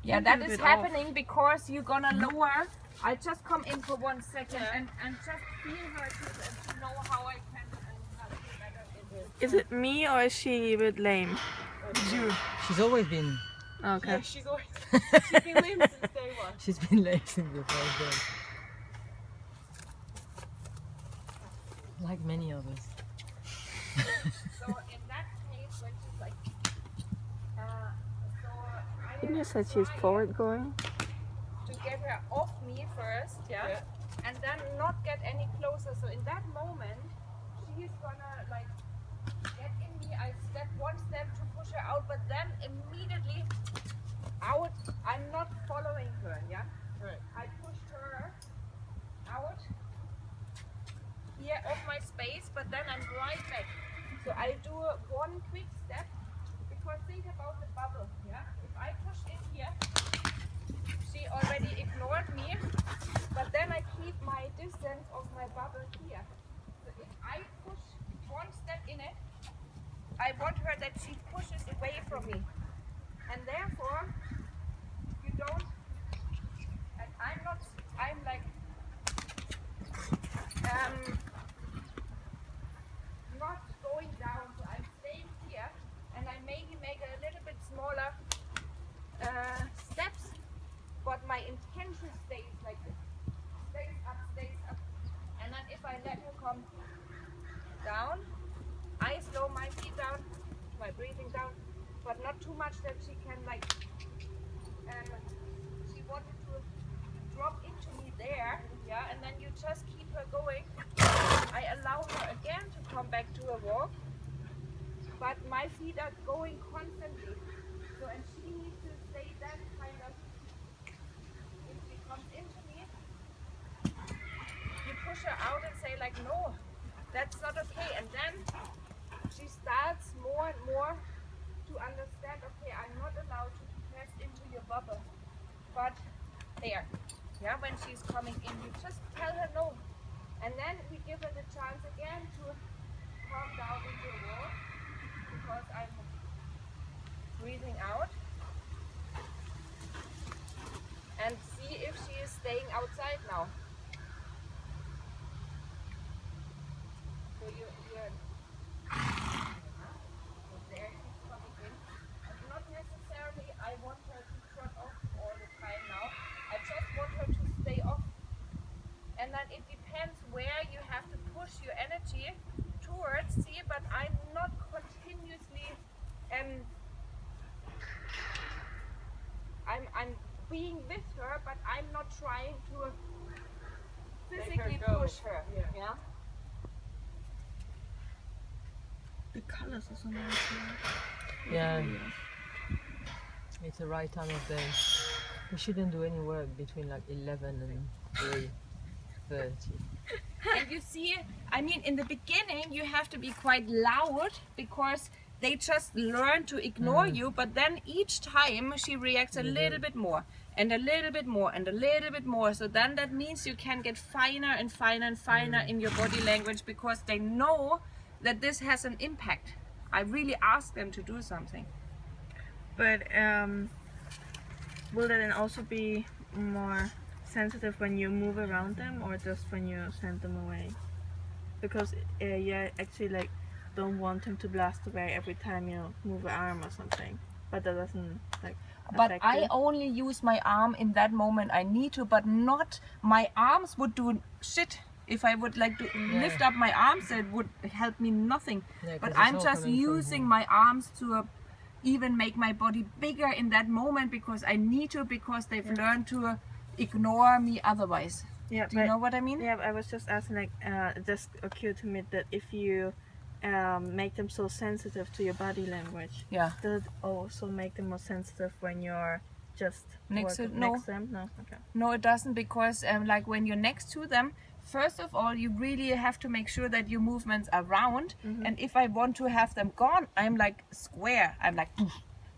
Yeah, that is happening because you're gonna lower. I just come in for 1 second and just feel her to know how I can help you better. Is it me or is she a bit lame? You. She's always been. Okay. Yeah, she's been lame since day one. She's been lame since the first day. Like many of us. So in that case, when she's like, so I Didn't you am say she's trying forward going? to get her off me first, and then not get any closer. So in that moment, she's gonna like get in me. I step 1 step to push her out, but then immediately out. I'm not following her. Yeah. Right. I push her out here off my space, but then I'm right back. So I do 1 quick step because think about the bubble. Yeah. If I push in here, she already ignored me, but then I keep my distance of my bubble here. So if I push 1 step in it, I want her that she pushes away from me. And therefore, you don't, and I'm like, not going down, so I'm staying here, and I maybe make a little bit smaller steps, but my intention stays like this. Stays up. And then if I let her come down, I slow my feet down, my breathing down, but not too much that she can like, she wanted to drop into me there, yeah, and then you just keep her going. I allow her again to come back to a walk, but my feet are going constantly. So, and she needs to stay that kind of, if she comes into me, you push her out and say like, no, that's not okay. And then she starts more and more to understand, okay, I'm not allowed to press into your bubble. But there, yeah, when she's coming in, you just tell her no. And then we give her the chance again to calm down into a wall because I'm breathing out. And see if she is staying outside now. So you're so there she's coming in. And not necessarily I want her to trot off all the time now. I just want her to stay off. And then it depends where you have to push your energy towards, see, but I'm not continuously I'm being with her, but I'm not trying to physically push her. Yeah. The colors are so nice. Yeah. It's the right time of day. We shouldn't do any work between like 11 and 3:30. And you see, I mean, in the beginning, you have to be quite loud because they just learn to ignore you. But then each time she reacts a little bit more and a little bit more and a little bit more. So then that means you can get finer and finer and finer in your body language because they know that this has an impact. I really ask them to do something. But will that then also be more sensitive when you move around them or just when you send them away? Because you actually like don't want them to blast away every time you move an arm or something, but that doesn't like But affect I you. only use my arm in that moment I need to, but not my arms would do shit. If I would like to lift up my arms, it would help me nothing. Yeah, 'cause But it's I'm all just coming from using here. my arms to even make my body bigger in that moment because I need to, because they've learned to ignore me otherwise. Yeah, Do you know what I mean? Yeah, I was just asking, like, it just occurred to me that if you make them so sensitive to your body language, Yeah. does it also make them more sensitive when you're just Next to- working no. next to them? No, okay. No, it doesn't, because like when you're next to them, first of all, you really have to make sure that your movements are round. And if I want to have them gone, I'm like square. I'm like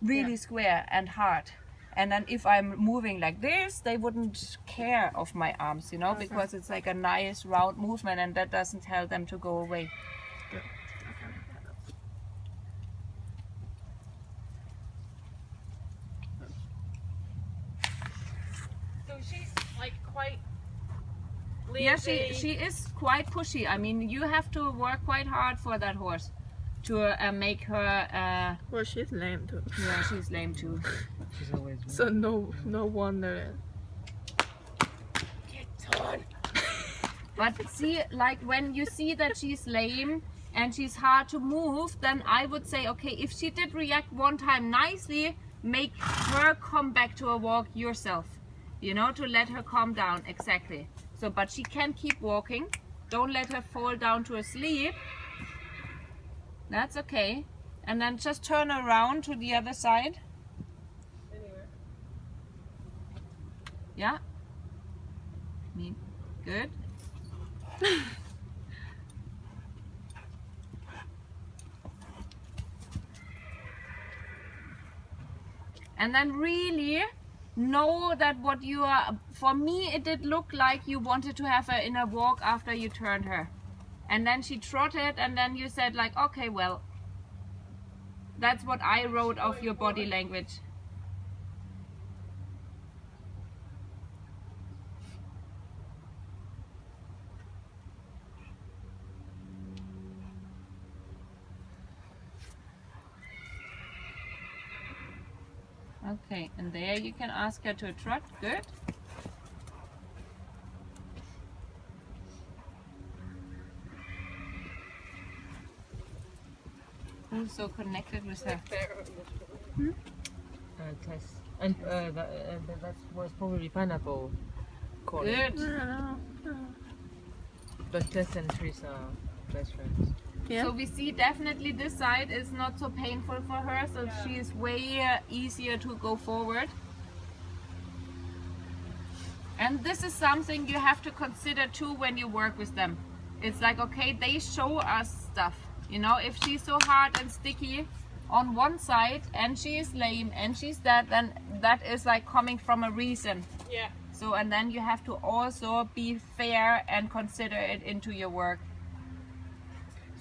really square and hard. And then if I'm moving like this, they wouldn't care of my arms, you know, because it's like a nice round movement and that doesn't tell them to go away. Good. Okay. Yeah, that's... quite lazy. Yeah, she is quite pushy. I mean, you have to work quite hard for that horse to make her. Well, she's lame too. Yeah, she's lame too. She's always. So no wonder. But see, like when you see that she's lame and she's hard to move, then I would say, okay, if she did react one time nicely, make her come back to a walk yourself. You know, to let her calm down. Exactly. So, but she can keep walking. Don't let her fall down to a sleep. That's okay. And then just turn around to the other side. Anyway. Yeah. Good. And then really know that what you are, for me it did look like you wanted to have her in a walk after you turned her. And then she trotted and then you said like, okay, well, that's what I wrote of your body language. Okay, and there you can ask her to trot. Good. Who's so connected with her? Tess. And that was probably Pineapple calling. Good. But Tess and Tris are best friends. Yeah. So we see definitely this side is not so painful for her, so she is way easier to go forward. And this is something you have to consider too when you work with them. It's like, okay, they show us stuff. You know, if she's so hard and sticky on one side and she is lame and she's that, then that is like coming from a reason. Yeah. So, and then you have to also be fair and consider it into your work.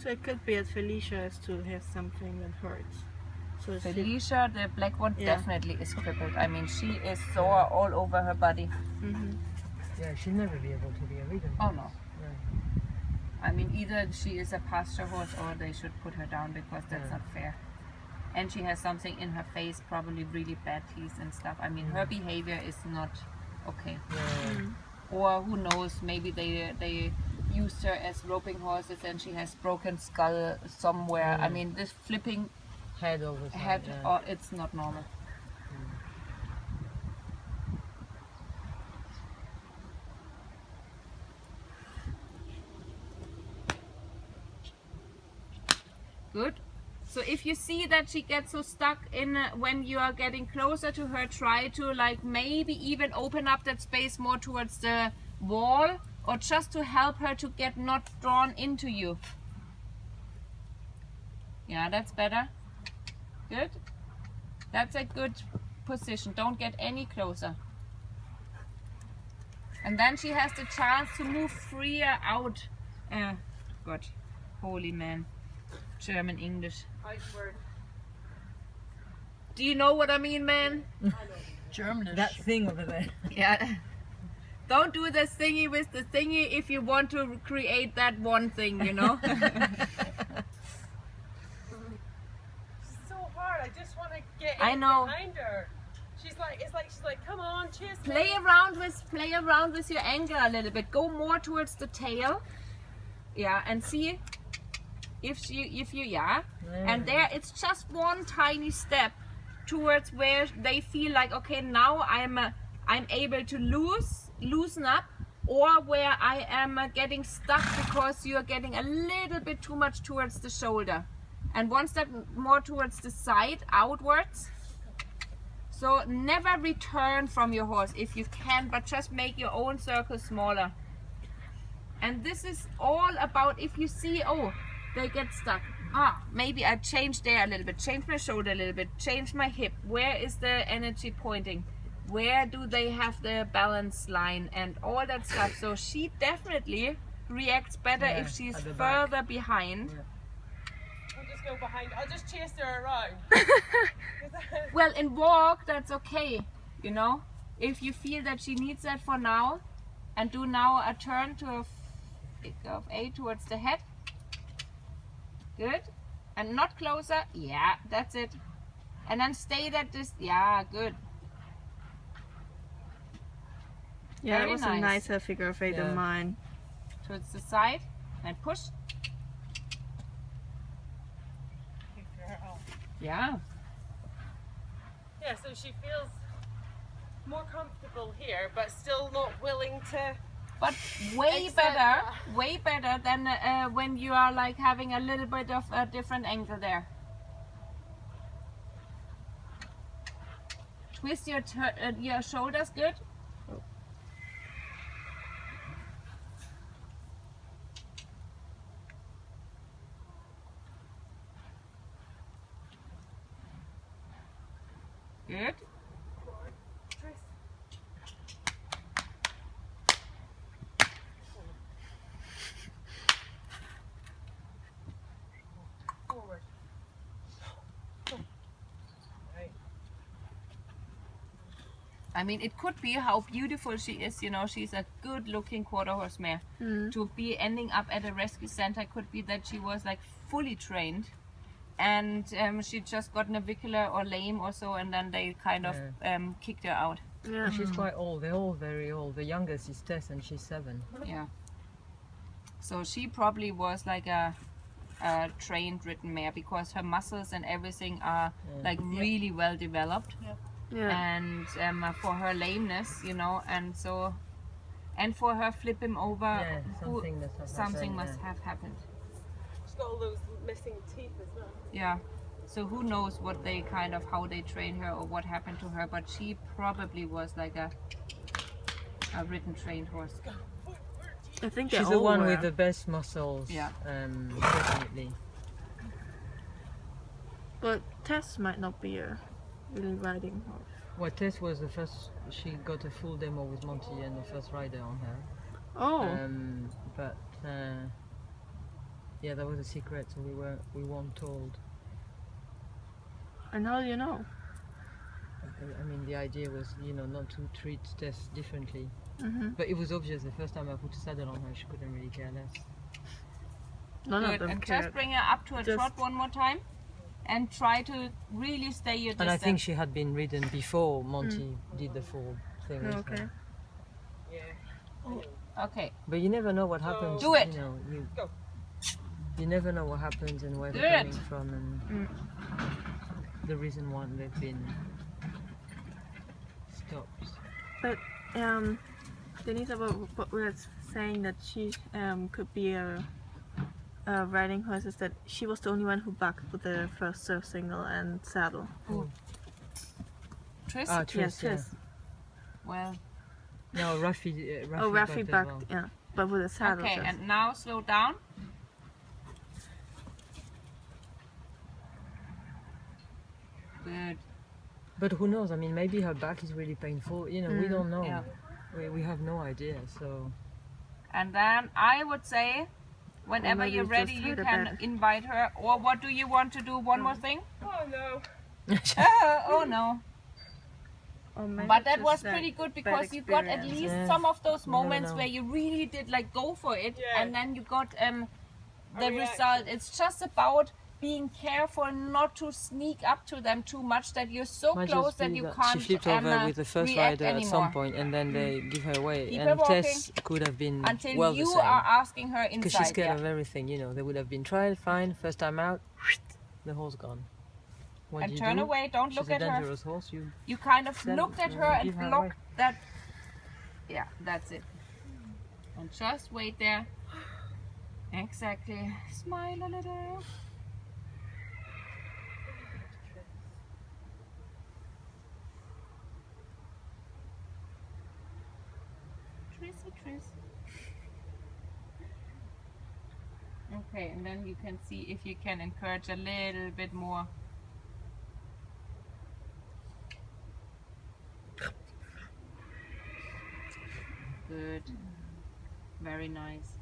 So it could be that Felicia still has something that hurts. So she, Felicia, the black one, Yeah. definitely is crippled. I mean, she is sore all over her body. Yeah, she'll never be able to be a vegan. Oh no. Yeah. I mean, either she is a pasture horse or they should put her down because that's Yeah. not fair. And she has something in her face, probably really bad teeth and stuff. I mean, her behavior is not okay. Yeah. Or who knows, maybe they used her as roping horses and she has broken skull somewhere. I mean, this flipping Head over side. head, Yeah. oh, it's not normal. Good. So if you see that she gets so stuck in when you are getting closer to her, try to like maybe even open up that space more towards the wall, or just to help her to get not drawn into you. Yeah, that's better. Good. That's a good position. Don't get any closer. And then she has the chance to move freer out. God, holy man. German English. Outward. Do you know what I mean, man? Germanish. That thing over there. Yeah. Don't do the thingy with the thingy if you want to create that one thing, you know? It's so hard. I just want to get I in know. behind her. She's like, it's like she's like, come on, chase me. play around with your anger a little bit. Go more towards the tail. Yeah, and see if you yeah. And there it's just one tiny step towards where they feel like, okay, now I'm able to loosen up, or where I am getting stuck because you are getting a little bit too much towards the shoulder. And one step more towards the side, outwards. So never return from your horse if you can, but just make your own circle smaller. And this is all about if you see, oh, they get stuck. Maybe I change there a little bit, change my shoulder a little bit, change my hip. Where is the energy pointing? Where do they have the balance line and all that stuff? So she definitely reacts better Yeah, if she's at the back. further behind. Yeah. I'll just go behind. I'll just chase her around. Well, in walk, that's okay, you know. If you feel that she needs that for now, And do now a turn to a figure of 8 towards the head. Good. And not closer. Yeah, that's it. And then stay at this. Yeah, good. Yeah, Very it was nice. a nicer figure of 8 Yeah. than mine. Towards the side. And push. Yeah. Yeah, so she feels more comfortable here, but still not willing to. But way Except, way better than when you are like having a little bit of a different angle there. Twist your shoulders, good. Good. Forward. I mean, it could be how beautiful she is. You know, she's a good-looking quarter horse mare. To be ending up at a rescue center could be that she was like fully trained, and she just got navicular or lame or so, and then they kind of kicked her out. Yeah. She's quite old. They're all very old. The youngest is Tess, and she's 7. Yeah. So she probably was like a trained ridden mare because her muscles and everything are like really well developed. Yeah. And for her lameness, you know, and so, and for her flip him over, Yeah, who- something must must have happened, have happened. She's got all those missing teeth as well. Yeah. So who knows what they kind of how they train her or what happened to her, but she probably was like a ridden trained horse. I think they She's all the one were. with the best muscles. Yeah. Definitely. But Tess might not be a really riding horse. Well, Tess was the first. She got a full demo with Monty and the first rider on her. Oh. But yeah, that was a secret, so we weren't told. And how do you know? I mean, the idea was, you know, not to treat Tess differently. Mm-hmm. But it was obvious the first time I put a saddle on her, she couldn't really care less. None of Good. them And cared. just bring her up to a Just- trot one more time, and try to really stay your And I distance. think she had been ridden before Monty did the full thing with Okay. her. Okay. But you never know what happens. Do it. You know, Go. you never know what happens and where Do they're it. coming from and the reason why they've been stopped. But Denise, what we were saying that she could be a riding horse is that she was the only one who bucked with the first surf single and saddle. Tris? Ah, Tris, yeah. Tris. Well, No, Rafi. Oh, Rafi as bucked, well. yeah, but with a saddle. okay, just. and now slow down. Good. But who knows? I mean, maybe her back is really painful. You know, we don't know. Yeah. We have no idea. So And then I would say, whenever maybe you're just ready, you hide a can bit. invite her. Or what do you want to do? One more thing? Oh no. Oh no. Or maybe But that just was that pretty good bad because you got at experience. least Yeah. some of those You never moments know. where you really did like go for it, Yeah. and then you got the reaction. result. It's just about being careful not to sneak up to them too much that you're so might close just that be you that can't she flipped over with the first react rider anymore at some point, and then they give her away. Keep and her walking Tess could have been until well you the same. are asking her Because inside. she's scared yeah. of everything, you know. They would have been tried, fine, first time out, the horse gone. What And do you turn do? away, don't She's look a at her. dangerous horse. You kind of Send- looked at her and give her blocked away. that. Yeah, that's it. And just wait there. Exactly. Smile a little. Trissy Triss. Okay, and then you can see if you can encourage a little bit more. Good. Very nice.